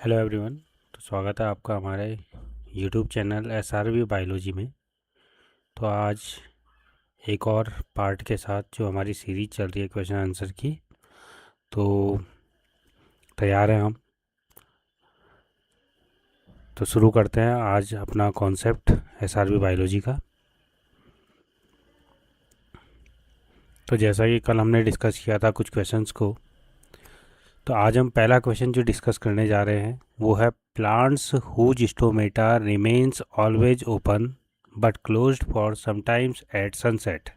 Hello everyone. तो स्वागत है आपका हमारे यूट्यूब चैनल एसआरवी बायोलॉजी में। तो आज एक और पार्ट के साथ जो हमारी सीरीज चल रही है क्वेश्चन आंसर की, तो तैयार हैं हम। तो शुरू करते हैं आज अपना कॉन्सेप्ट एसआरवी बायोलॉजी का। तो जैसा कि कल हमने डिस्कस किया था कुछ क्वेश्चंस को, तो आज हम पहला क्वेश्चन जो डिस्कस करने जा रहे हैं वो है plants whose stomata remains always open but closed for sometimes at sunset.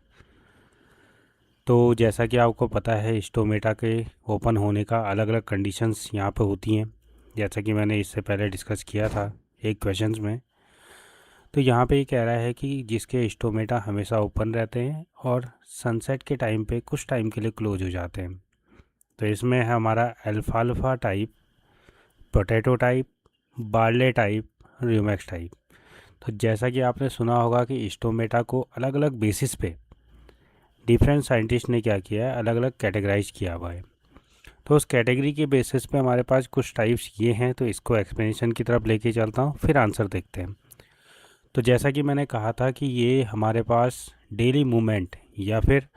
तो जैसा कि आपको पता है स्टोमेटा के ओपन होने का अलग अलग कंडीशंस यहाँ पे होती हैं, जैसा कि मैंने इससे पहले डिस्कस किया था एक क्वेश्चंस में। तो यहाँ पे ये कह रहा है कि जिसके स्टोमेटा हमेशा ओपन रहते हैं और सनसेट के टाइम पे कुछ टाइम के लिए क्लोज हो जाते हैं। तो इसमें है हमारा अल्फाल्फा type, potato type, barley type, rumex type. तो जैसा कि आपने सुना होगा कि स्टोमेटा को अलग अलग बेसिस पे डिफरेंट साइंटिस्ट ने क्या किया है, अलग अलग कैटेगराइज किया हुआ है। तो उस कैटेगरी के बेसिस पे हमारे पास कुछ टाइप्स ये हैं, तो इसको एक्सप्लेनेशन की तरफ लेके चलता हूँ, फिर आंसर देखते हैं। तो जैसा कि मैंने कहा था कि ये हमारे पास डेली मूवमेंट या फिर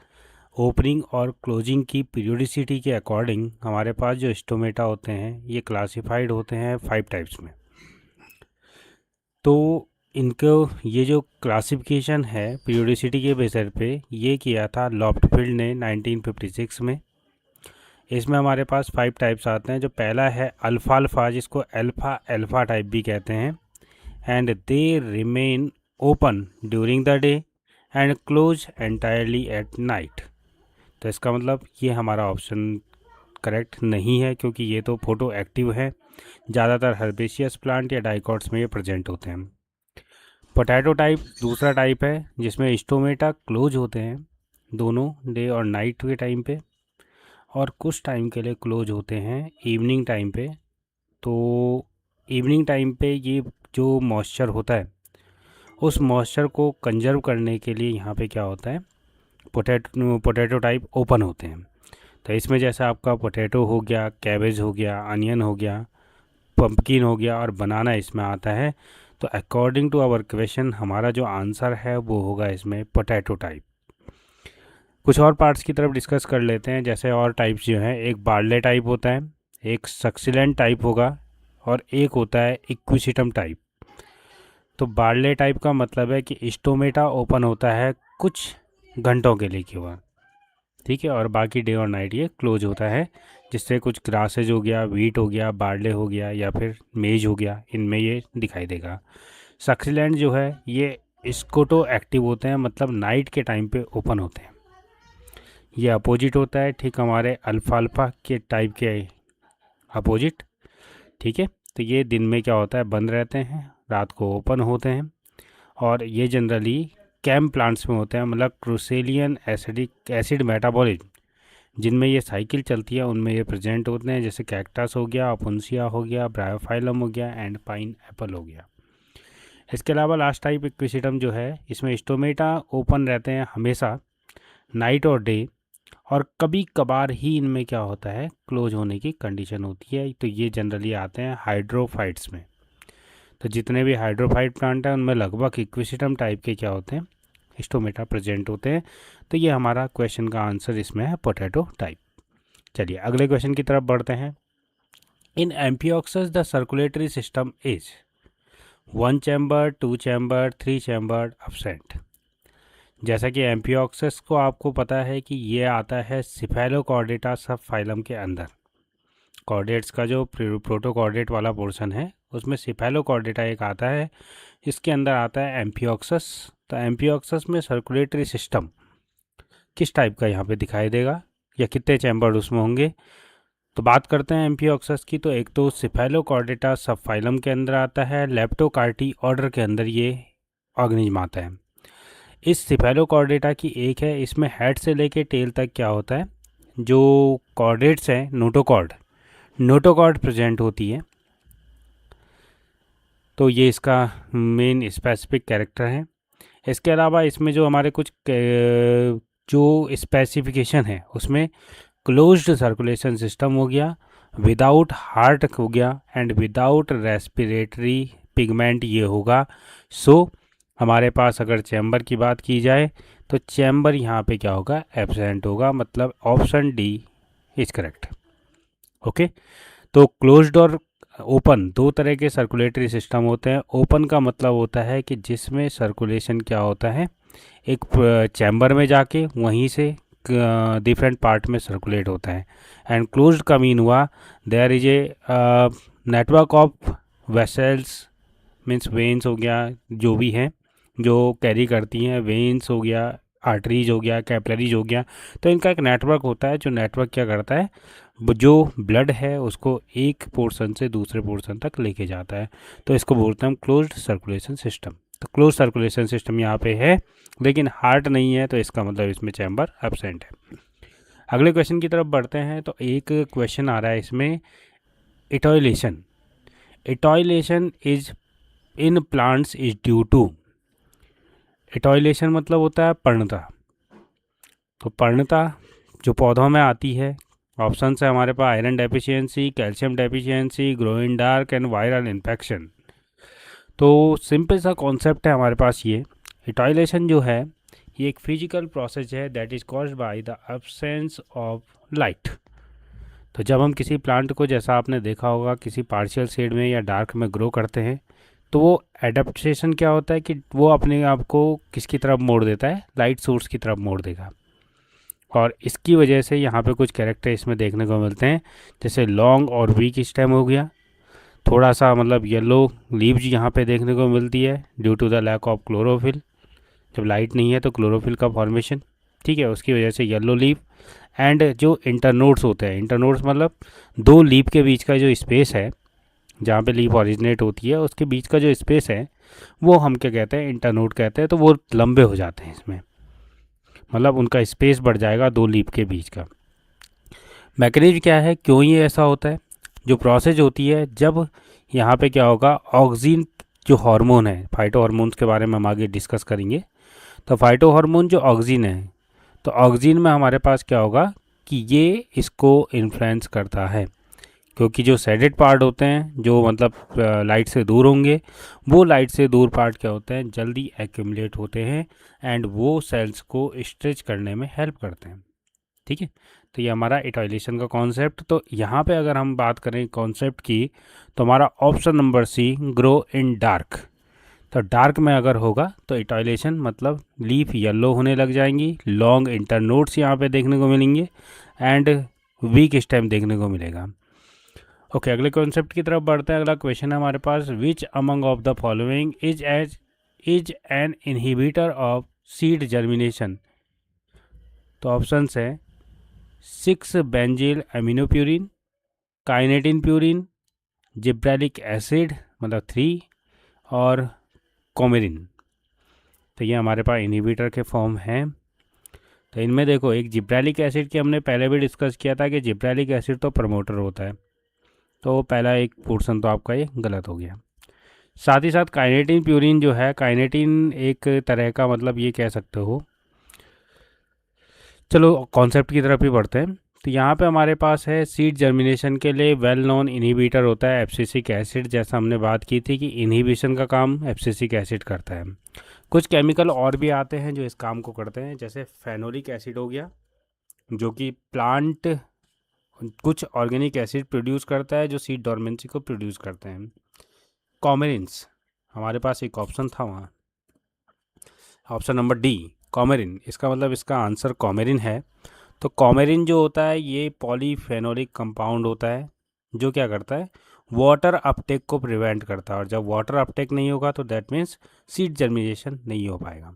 ओपनिंग और क्लोजिंग की पीरियोडिसिटी के अकॉर्डिंग हमारे पास जो स्टोमेटा होते हैं ये क्लासिफाइड होते हैं 5 टाइप्स में। तो इनको ये जो क्लासिफिकेशन है पीरियोडिसिटी के बेसिस पे ये किया था लॉफ्टफील्ड ने 1956 में। इसमें हमारे पास 5 टाइप्स आते हैं। जो पहला है अल्फा अल्फा, जिसको अल्फा अल्फा टाइप भी कहते हैं, and they remain open during the day and close entirely at night. तो इसका मतलब ये हमारा ऑप्शन करेक्ट नहीं है, क्योंकि ये तो फोटो एक्टिव है। ज़्यादातर हर्बेशियस प्लांट या डाइकॉट्स में ये प्रेजेंट होते हैं। पोटैटो टाइप दूसरा टाइप है जिसमें स्टोमेटा क्लोज होते हैं दोनों डे और नाइट के टाइम पे, और कुछ टाइम के लिए क्लोज होते हैं इवनिंग टाइम पे। तो इवनिंग टाइम पे ये जो मॉइस्चर होता है उस मॉइस्चर को कंजर्व करने के लिए यहाँ पे क्या होता है, पोटैटो टाइप ओपन होते हैं। तो इसमें जैसे आपका पोटैटो हो गया, कैबेज हो गया, अनियन हो गया, पंपकिन हो गया और बनाना इसमें आता है। तो अकॉर्डिंग टू आवर क्वेश्चन हमारा जो आंसर है वो होगा इसमें पोटैटो टाइप। कुछ और पार्ट्स की तरफ डिस्कस कर लेते हैं। जैसे और टाइप्स जो हैं, एक बार्ले टाइप होता है, एक सक्सिलेंट टाइप होगा, और एक होता है इक्विसिटम टाइप। तो बार्ले टाइप का मतलब है कि स्टोमेटा ओपन होता है कुछ घंटों के लिए केवल, ठीक है, और बाकी डे और नाइट ये क्लोज होता है, जिससे कुछ ग्रासेज हो गया, वीट हो गया, बार्ले हो गया या फिर मेज हो गया, इनमें ये दिखाई देगा। सक्सिलेंट जो है ये स्कोटो एक्टिव होते हैं, मतलब नाइट के टाइम पे ओपन होते हैं। ये अपोजिट होता है ठीक हमारे अल्फाल्फा के टाइप के अपोजिट, ठीक है। तो ये दिन में क्या होता है, बंद रहते हैं, रात को ओपन होते हैं, और ये जनरली कैम प्लांट्स में होते हैं, मतलब क्रूसेलियन एसिडिक एसिड मेटाबॉलिज्म जिनमें ये साइकिल चलती है उनमें ये प्रेजेंट होते हैं, जैसे कैक्टस हो गया, अपुंसिया हो गया, ब्रायोफाइलम हो गया एंड पाइन एप्पल हो गया। इसके अलावा लास्ट टाइप इक्विसिटम जो है, इसमें स्टोमेटा ओपन रहते हैं हमेशा नाइट और डे, और कभी कभार ही इनमें क्या होता है, क्लोज होने की कंडीशन होती है। तो ये जनरली आते हैं हाइड्रोफाइट्स में। तो जितने भी हाइड्रोफाइट प्लांट हैं उनमें लगभग इक्विसिटम टाइप के क्या होते हैं, स्टोमेटा प्रेजेंट होते हैं। तो ये हमारा क्वेश्चन का आंसर इसमें है पोटैटो टाइप। चलिए अगले क्वेश्चन की तरफ बढ़ते हैं। In amphioxus the circulatory system is 1 chamber, 2 chamber, 3 chamber, absent. जैसा कि एम्फियोक्सस को आपको पता है कि ये आता है सिफेलोकॉर्डेटा सब फाइलम के अंदर। कॉर्डेट्स का जो प्रोटोकॉर्डेट वाला पोर्शन है उसमें सिफेलोकॉर्डेटा एक आता है, इसके अंदर आता है एम्फियोक्सस। तो एम्फियोक्सस में सर्कुलेटरी सिस्टम किस टाइप का यहाँ पे दिखाई देगा, या कितने चैम्बर उसमें होंगे। तो बात करते हैं एम्फियोक्सस की। तो एक तो सिफेलोकॉर्डेटा सब फाइलम के अंदर आता है, लेप्टोकार्टी ऑर्डर के अंदर ये ऑर्गेनिज्म आता है। इस सिफेलोकॉर्डेटा की एक है, इसमें हेड से लेके टेल तक क्या होता है, जो कॉर्डेट्स हैं नोटोकॉर्ड प्रेजेंट होती है। तो ये इसका मेन स्पेसिफिक कैरेक्टर है। इसके अलावा इसमें जो हमारे कुछ जो स्पेसिफिकेशन है उसमें क्लोज्ड सर्कुलेशन सिस्टम हो गया, विदाउट हार्ट हो गया एंड विदाउट रेस्पिरेटरी पिगमेंट ये होगा। सो हमारे पास अगर चैम्बर की बात की जाए तो चैम्बर यहाँ पे क्या होगा, एब्सेंट होगा, मतलब option D is correct. Okay, तो क्लोज्ड और ओपन दो तरह के सर्कुलेटरी सिस्टम होते हैं। ओपन का मतलब होता है कि जिसमें सर्कुलेशन क्या होता है, एक चैम्बर में जाके वहीं से डिफरेंट पार्ट में सर्कुलेट होता है। एंड क्लोज्ड का मीन हुआ there is a network of vessels, means veins हो गया, जो भी हैं जो कैरी करती हैं, वेन्स हो गया, आर्टरीज हो गया, कैपलरीज हो गया। तो इनका एक नेटवर्क होता है, जो नेटवर्क क्या करता है, जो ब्लड है उसको एक पोर्शन से दूसरे पोर्शन तक लेके जाता है। तो इसको बोलते हैं हम क्लोज्ड सर्कुलेशन सिस्टम। तो क्लोज सर्कुलेशन सिस्टम यहाँ पे है, लेकिन हार्ट नहीं है, तो इसका मतलब इसमें चैम्बर एब्सेंट है। अगले क्वेश्चन की तरफ बढ़ते हैं। तो एक क्वेश्चन आ रहा है इसमें, etiolation. Etiolation is in plants is due to, etiolation मतलब होता है पर्णता। तो पर्णता जो पौधों में आती है, ऑप्शन है हमारे पास iron deficiency, calcium deficiency, grow in dark and viral infection. तो सिंपल सा कॉन्सेप्ट है हमारे पास ये। इटॉयलेशन जो है ये एक फिजिकल प्रोसेस है that is caused by the absence of light. तो जब हम किसी प्लांट को, जैसा आपने देखा होगा, किसी पार्शियल शेड में या डार्क में ग्रो करते हैं, तो वो एडेप्टेशन क्या होता है कि वो अपने आप को किसकी तरफ मोड़ देता है, लाइट सोर्स की तरफ मोड़ देगा। और इसकी वजह से यहाँ पे कुछ कैरेक्टर इसमें देखने को मिलते हैं, जैसे लॉन्ग और वीक स्टेम हो गया, थोड़ा सा मतलब येलो लीव्स यहाँ पे देखने को मिलती है due to the lack of chlorophyll. जब लाइट नहीं है तो क्लोरोफिल का फॉर्मेशन, ठीक है, उसकी वजह से येलो लीव। एंड जो इंटरनोड्स होते हैं, इंटरनोड्स मतलब दो लीव के बीच का जो स्पेस है, जहाँ पे लीफ ओरिजिनेट होती है उसके बीच का जो स्पेस है, वो हम क्या कहते हैं, इंटरनोड कहते हैं। तो वो लंबे हो जाते हैं इसमें, मतलब उनका स्पेस बढ़ जाएगा दो लीफ के बीच का। मैकेनिज्म क्या है, क्यों ये ऐसा होता है, जो प्रोसेस होती है, जब यहाँ पे क्या होगा, ऑक्सीन जो हार्मोन है, फाइटो हार्मोन्स के बारे में हम आगे डिस्कस करेंगे। तो फाइटो हार्मोन जो ऑक्सीन है, तो ऑक्सीन में हमारे पास क्या होगा कि ये इसको इन्फ्लुएंस करता है, क्योंकि जो सेडेड पार्ट होते हैं, जो मतलब लाइट से दूर होंगे, वो लाइट से दूर पार्ट क्या होते हैं, जल्दी एक्यूमुलेट होते हैं एंड वो सेल्स को स्ट्रेच करने में हेल्प करते हैं। ठीक है, तो ये हमारा इटॉयलेशन का कॉन्सेप्ट। तो यहाँ पे अगर हम बात करें कॉन्सेप्ट की, तो हमारा option number C, grow in dark. तो डार्क में अगर होगा तो इटॉयलेशन मतलब लीफ येलो होने लग जाएंगी, लॉन्ग इंटरनोड्स यहाँ पे देखने को मिलेंगे एंड वीक स्टेम देखने को मिलेगा। ओके, अगले कॉन्सेप्ट की तरफ बढ़ते हैं। अगला क्वेश्चन है हमारे पास, which among of the following is an inhibitor of seed germination. तो ऑप्शंस है 6 benzyl aminopurine, kinetin purine, gibberellic acid मतलब 3, और कोमेरिन। तो ये हमारे पास इनहिबिटर के फॉर्म हैं। तो इनमें देखो, एक जिब्रेलिक एसिड की हमने पहले भी डिस्कस किया था कि जिब्रेलिक एसिड तो प्रमोटर होता है, तो पहला एक पोर्शन तो आपका ये गलत हो गया। साथ ही साथ काइनेटिन प्यूरिन जो है, काइनेटिन एक तरह का, मतलब ये कह सकते हो, चलो कॉन्सेप्ट की तरफ ही बढ़ते हैं। तो यहाँ पे हमारे पास है सीड जर्मिनेशन के लिए वेल नोन इनहिबिटर होता है एब्सिसिक एसिड। जैसा हमने बात की थी कि इनहिबिशन का काम एब्सिसिक एसिड करता है। कुछ केमिकल और भी आते हैं जो इस काम को करते हैं, जैसे फेनोलिक एसिड हो गया, जो कि प्लांट कुछ ऑर्गेनिक एसिड प्रोड्यूस करता है जो सीड डॉर्मेंसी को प्रोड्यूस करते हैं। कॉमेरिन्स हमारे पास एक ऑप्शन था वहाँ, ऑप्शन नंबर डी कॉमेरिन, इसका मतलब इसका आंसर कॉमेरिन है। तो कॉमेरिन जो होता है ये पॉलीफेनोलिक कंपाउंड होता है, जो क्या करता है, वाटर अपटेक को प्रिवेंट करता है। और जब वाटर अपटेक नहीं होगा तो दैट मीन्स सीड जर्मिनेशन नहीं हो पाएगा।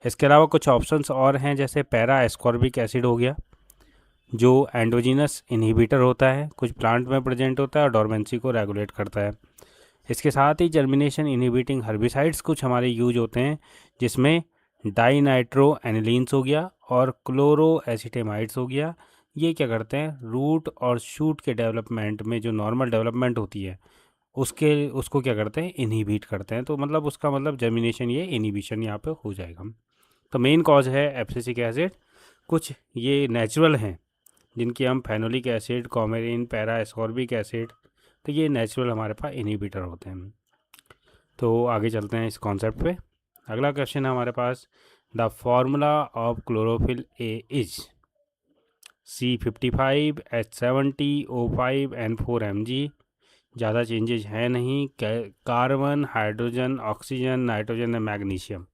इसके अलावा कुछ ऑप्शंस और हैं, जैसे पैरा एस्कॉर्बिक एसिड हो गया, जो एंडोजीनस इनहिबिटर होता है, कुछ प्लांट में प्रेजेंट होता है और डॉर्मेंसी को रेगुलेट करता है। इसके साथ ही जर्मिनेशन इनहिबिटिंग हर्बिसाइड्स कुछ हमारे यूज होते हैं, जिसमें डाइनाइट्रो एनिलीन्स हो गया और क्लोरो एसिटेमाइड्स हो गया। ये क्या करते हैं, रूट और शूट के डेवलपमेंट में जो नॉर्मल डेवलपमेंट होती है उसको क्या करते हैं, इनहिबिट करते हैं। तो मतलब उसका मतलब जर्मिनेशन, ये इनहिबिशन यहाँ पे हो जाएगा। तो मेन कॉज है एब्सिसिक एसिड। कुछ ये नेचुरल हैं, जिनकी हम phenolic acid, coumarin, para ascorbic acid, तो ये नेचुरल हमारे पास इनहिबिटर होते हैं। तो आगे चलते हैं इस कॉन्सेप्ट पे। अगला क्वेश्चन है हमारे पास, the formula of chlorophyll a is C55 H70 O5 N4 Mg। ज़्यादा चेंजेज है नहीं, carbon, hydrogen, oxygen, nitrogen, magnesium.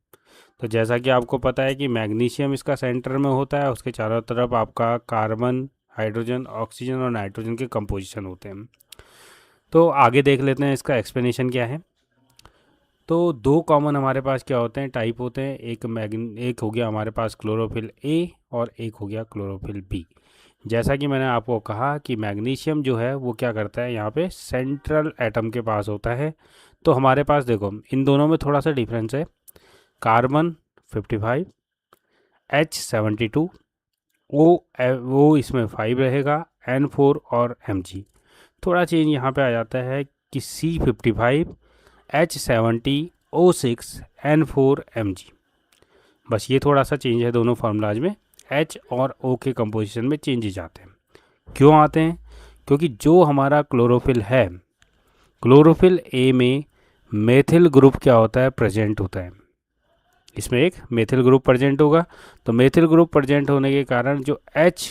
तो जैसा कि आपको पता है कि मैग्नीशियम इसका सेंटर में होता है, उसके चारों तरफ आपका कार्बन, हाइड्रोजन, ऑक्सीजन और नाइट्रोजन के कंपोजिशन होते हैं। तो आगे देख लेते हैं इसका एक्सप्लेनेशन क्या है। तो दो कॉमन हमारे पास क्या होते हैं, टाइप होते हैं, एक हो गया हमारे पास क्लोरोफिल ए और एक हो गया क्लोरोफिल बी। जैसा कि मैंने आपको कहा कि मैग्नीशियम जो है वो क्या करता है, यहाँ पे सेंट्रल एटम के पास होता है। तो हमारे पास देखो इन दोनों में थोड़ा सा डिफरेंस है। कार्बन 55, H72, वो इसमें 5 रहेगा, N4 और Mg। थोड़ा चेंज यहाँ पे आ जाता है कि C55, H70, O6, N4 Mg। बस ये थोड़ा सा चेंज है दोनों फार्मूलाज में, H और O के कंपोजिशन में चेंजेस आते हैं। क्यों आते हैं? क्योंकि जो हमारा क्लोरोफिल है, क्लोरोफिल ए में मेथिल ग्रुप क्या होता है, प्रेजेंट होता है। इसमें एक मेथिल ग्रुप प्रेजेंट होगा। तो मेथिल ग्रुप प्रेजेंट होने के कारण जो H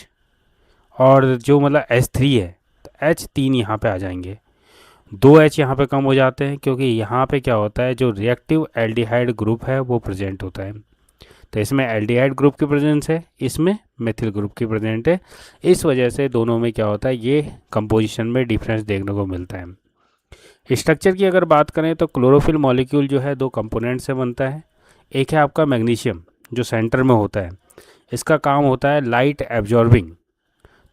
और जो मतलब H3 है, तो H3 यहाँ पे आ जाएंगे। 2 H यहाँ पे कम हो जाते हैं क्योंकि यहाँ पे क्या होता है, जो रिएक्टिव एल्डिहाइड ग्रुप है वो प्रेजेंट होता है। तो इसमें एल्डिहाइड ग्रुप की प्रेजेंस है, इसमें मेथिल ग्रुप की प्रेजेंट है। इस वजह से दोनों में क्या होता है, ये कंपोजिशन में डिफरेंस देखने को मिलता है। स्ट्रक्चर की अगर बात करें तो क्लोरोफिल मॉलिक्यूल जो है दो कंपोनेंट से बनता है। एक है आपका मैग्नीशियम जो सेंटर में होता है, इसका काम होता है लाइट एब्जॉर्बिंग।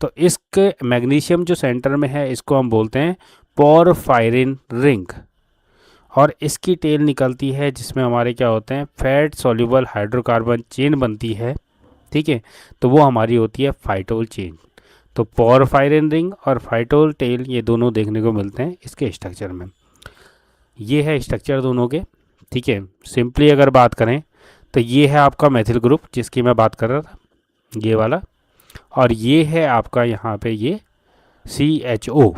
तो इसके मैग्नीशियम जो सेंटर में है इसको हम बोलते हैं पोरफायरिन रिंग। और इसकी टेल निकलती है जिसमें हमारे क्या होते हैं, फैट सॉल्युबल हाइड्रोकार्बन चेन बनती है। ठीक है, तो वो हमारी होती है फाइटोल चेन। तो पोरफायरिन रिंग और फाइटोल टेल ये दोनों देखने को मिलते हैं इसके स्ट्रक्चर में। ये है स्ट्रक्चर दोनों के। ठीक है, सिंपली अगर बात करें तो ये है आपका मेथिल ग्रुप जिसकी मैं बात कर रहा था, ये वाला। और ये है आपका यहाँ पे ये CHO,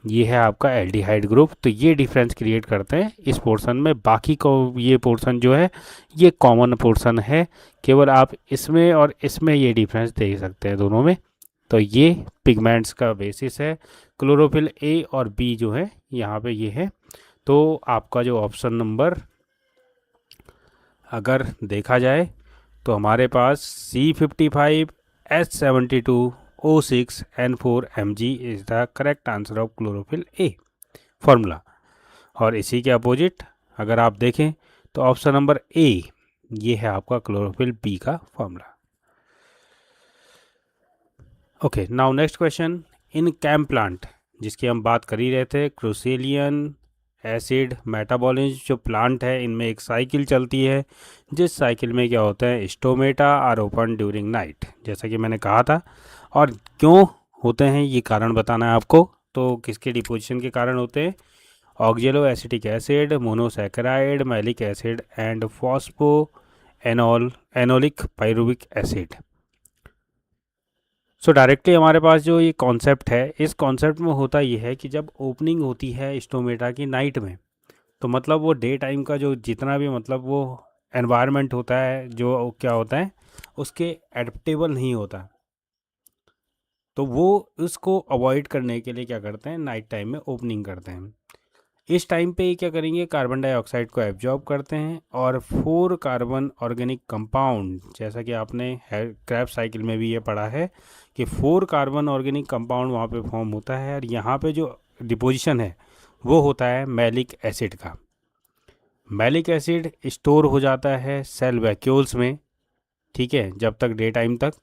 ये है आपका एल्डिहाइड ग्रुप। तो ये डिफरेंस क्रिएट करते हैं इस पोर्शन में। बाकी को ये पोर्शन जो है ये कॉमन पोर्शन है, केवल आप इसमें और इसमें ये डिफरेंस देख सकते हैं दोनों में। तो ये पिगमेंट्स का बेसिस है। क्लोरोफिल ए और बी जो है यहाँ पे ये है। तो आपका जो ऑप्शन नंबर अगर देखा जाए तो हमारे पास C55, H72, O6, N4 Mg is the correct answer of chlorophyll A formula. और इसी के अपोजिट अगर आप देखें तो ऑप्शन नंबर ए ये है आपका क्लोरोफिल बी का फार्मूला। Okay, now next question, in CAM plant जिसकी हम बात कर ही रहे थे, क्रूसेलियन एसिड मेटाबॉलिज्म जो प्लांट है इनमें एक साइकिल चलती है, जिस साइकिल में क्या होता है, stomata are open during night, जैसा कि मैंने कहा था। और क्यों होते हैं ये कारण बताना है आपको। तो किसके डिपोजिशन के कारण होते हैं, oxalo acetic acid, monosaccharide, malic acid and phospho enolic pyruvic acid. So directly हमारे पास जो ये कॉन्सेप्ट है, इस कॉन्सेप्ट में होता ये है कि जब ओपनिंग होती है स्टोमेटा की नाइट में, तो मतलब वो डे टाइम का जो जितना भी मतलब वो एनवायरनमेंट होता है जो क्या होता है उसके एडेप्टेबल नहीं होता। तो वो उसको अवॉइड करने के लिए क्या करते हैं, नाइट टाइम में ओपनिंग करते हैं। इस टाइम पे ये क्या करेंगे, कार्बन डाइऑक्साइड को एब्जॉर्ब करते हैं और 4 कार्बन ऑर्गेनिक कंपाउंड, जैसा कि आपने क्रैब्स साइकिल में भी ये पढ़ा है कि 4 कार्बन ऑर्गेनिक कंपाउंड वहाँ पे फॉर्म होता है। और यहाँ पे जो डिपोजिशन है वो होता है मैलिक एसिड का। मैलिक एसिड स्टोर हो जाता है सेल वैक्यूल्स में, ठीक है, जब तक डे टाइम तक।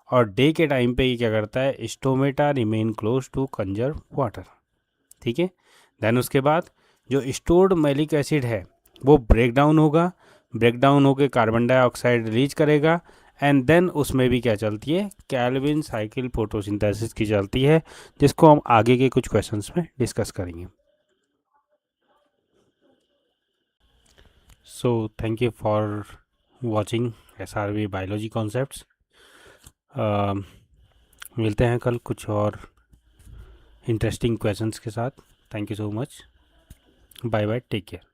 और डे के टाइम पे ये क्या करता है, stomata remain close to conserve water. ठीक है, देन उसके बाद जो स्टोर्ड मैलिक एसिड है वो ब्रेक डाउन होगा, ब्रेक डाउन होकर कार्बन डाइऑक्साइड रिलीज करेगा। एंड देन उसमें भी क्या चलती है, कैल्विन साइकिल फोटोसिंथेसिस की चलती है, जिसको हम आगे के कुछ क्वेश्चंस में डिस्कस करेंगे। So thank you for watching SRB biology concepts. मिलते हैं कल कुछ और इंटरेस्टिंग क्वेश्चंस के साथ। Thank you so much. Bye bye, take care.